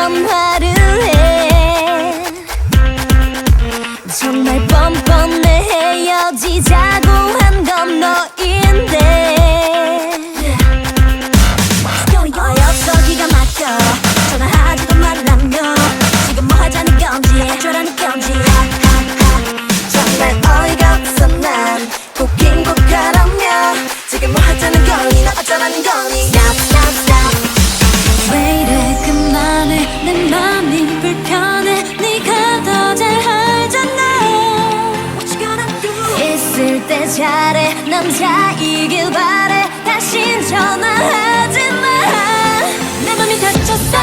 전화를 해. 정말 뻔뻔해. 헤어지자고 한 건 너인데 어여서 기가 막혀. 전화하지도 말라며. 지금 뭐 하자는 건지 어쩌라는 건지. 정말 어이가 없어. 난 웃긴 것 같으며. 지금 뭐 하자는 거니. 너 어쩌라는 거니. Stop stop stop. 왜 이래 그만해. 내 맘이 불편해. 네가 더 잘 알잖아. What you gonna do. 있을 때 잘해. 남자이길 바래. 다신 전화하지 마. 내 맘이 다쳤어.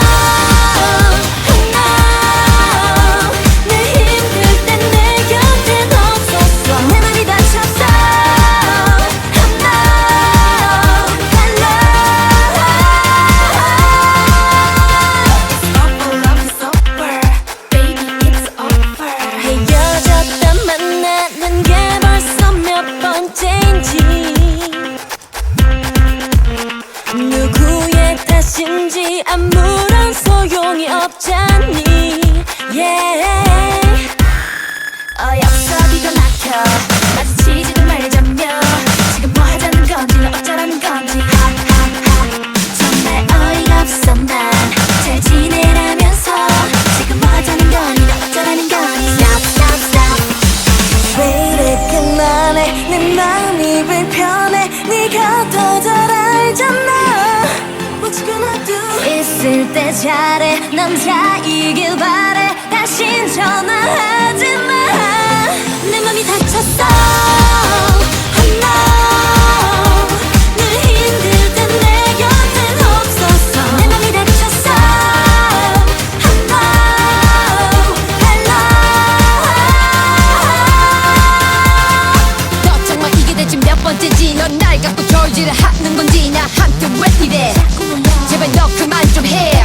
누구의 탓인지 아무런 소용이 없잖니. yeah. 어여서 기가 막혀. 마주치지도 말자며. 지금 뭐 하자는 건지. 너 어쩌라는 건지. 정말 어이가 없어. 난 잘 지내라면서. 지금 뭐 하자는 거니. 너 어쩌라는 거니. Stop stop stop. 왜 이래 그만해. 내 마음이 불편해. 네가 더 잘 알잖아. 있을 때 잘해. 남자이길 바래. 다신 전화하지 마. 내 맘이 다쳤어. Oh no. 늘 힘들 땐 내 곁엔 없었어. 내 맘이 다쳤어. Oh no. Hello. 너 정말 이게 대체 몇 번째지. 넌 날 갖고 졸지를 하는 건지. 나한테 왜 이래. 제발 너 그만 좀 해.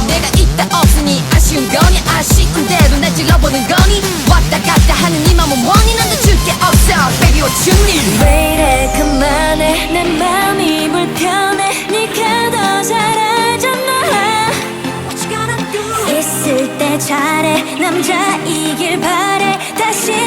내가 있다 없으니 아쉬운 거니. 아쉬운 대로 날 찔러보는 거니. 왔다 갔다 하는 네 맘은 원이. 난 줄게 없어 baby what you need. 왜 이래 그만해. 내 맘이 불편해. 네가 더 잘 알잖아. What you gonna do. 있을 때 잘해. 남자이길 바래. 다시